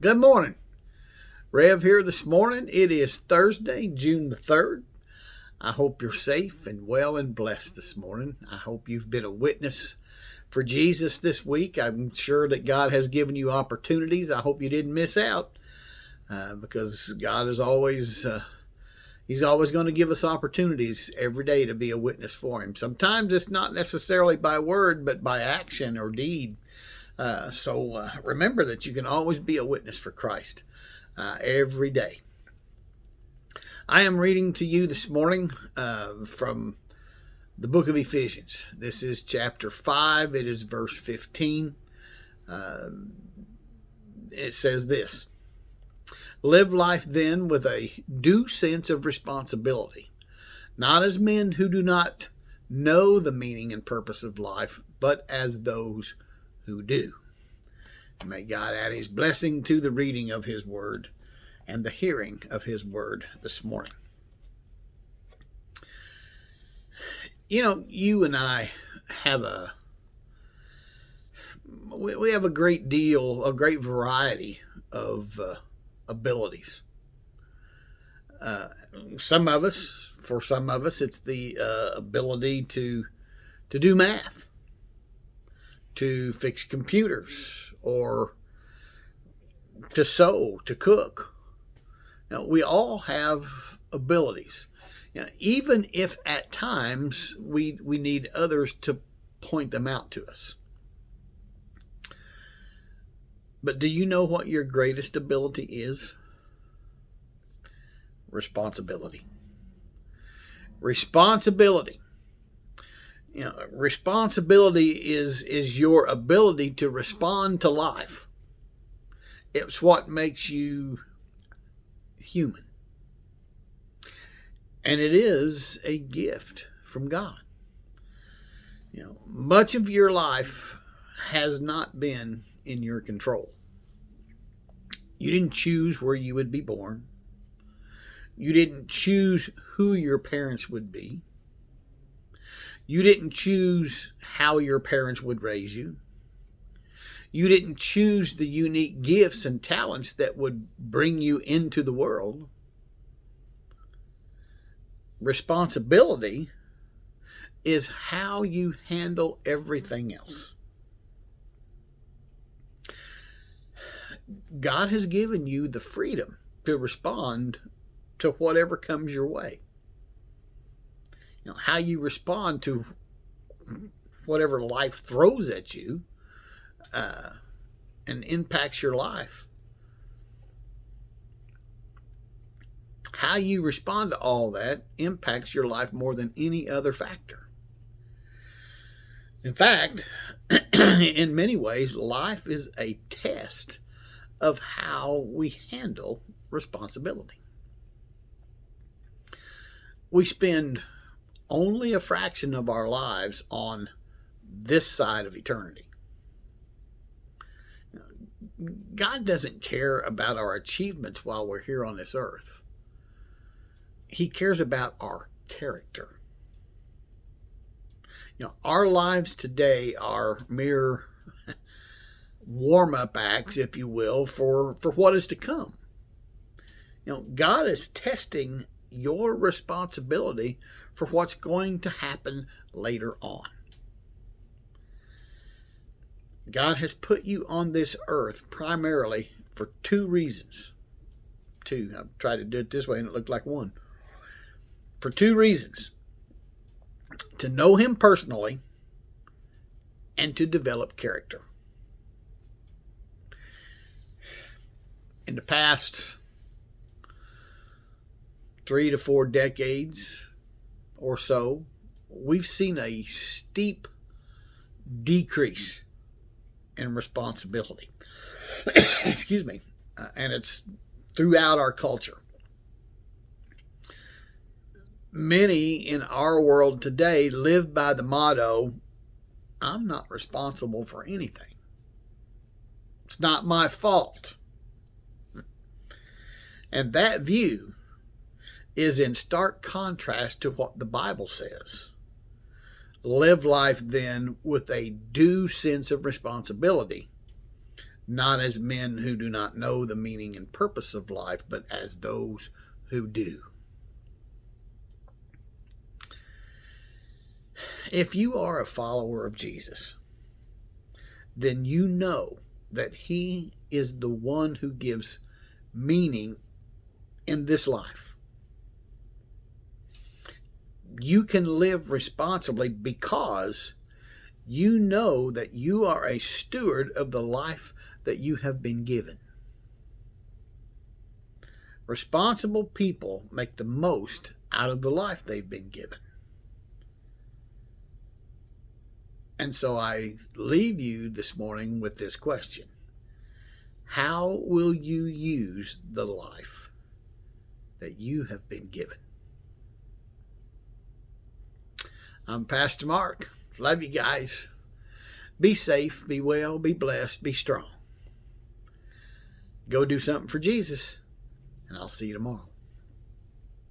Good morning. Rev here this morning. It is Thursday, June the 3rd. I hope you're safe and well and blessed this morning. I hope you've been a witness for Jesus this week. I'm sure that God has given you opportunities. I hope you didn't miss out because God is always... He's always going to give us opportunities every day to be a witness for him. Sometimes it's not necessarily by word, but by action or deed. So remember that you can always be a witness for Christ every day. I am reading to you this morning from the book of Ephesians. This is chapter 5. It is verse 15. It says this: Live life then with a due sense of responsibility, not as men who do not know the meaning and purpose of life, but as those who do. May God add his blessing to the reading of his word and the hearing of his word this morning. You know, you and I have a great variety of abilities. For some of us, it's the ability to do math, to fix computers, or to sew, to cook. Now, we all have abilities. Now, even if at times we need others to point them out to us. But do you know what your greatest ability is? Responsibility. Responsibility. You know, responsibility is your ability to respond to life. It's what makes you human. And it is a gift from God. You know, much of your life has not been in your control. You didn't choose where you would be born. You didn't choose who your parents would be. You didn't choose how your parents would raise you. You didn't choose the unique gifts and talents that would bring you into the world. Responsibility is how you handle everything else. God has given you the freedom to respond to whatever comes your way. You know, how you respond to whatever life throws at you and impacts your life. How you respond to all that impacts your life more than any other factor. In fact, in many ways, life is a test of how we handle responsibility. We spend only a fraction of our lives on this side of eternity. God doesn't care about our achievements while we're here on this earth. He cares about our character. You know, our lives today are mere warm-up acts, if you will, for what is to come. You know, God is testing your responsibility for what's going to happen later on. God has put you on this earth primarily for two reasons. Two. I've tried to do it this way and it looked like one. For two reasons. To know him personally and to develop character. In the past 3 to 4 decades or so, we've seen a steep decrease in responsibility. Excuse me. And it's throughout our culture. Many in our world today live by the motto, I'm not responsible for anything. It's not my fault. And that view is in stark contrast to what the Bible says. Live life then with a due sense of responsibility, not as men who do not know the meaning and purpose of life, but as those who do. If you are a follower of Jesus, then you know that He is the one who gives meaning in this life. You can live responsibly because you know that you are a steward of the life that you have been given. Responsible people make the most out of the life they've been given. And so I leave you this morning with this question. How will you use the life that you have been given? I'm Pastor Mark. Love you guys. Be safe, be well, be blessed, be strong. Go do something for Jesus, and I'll see you tomorrow.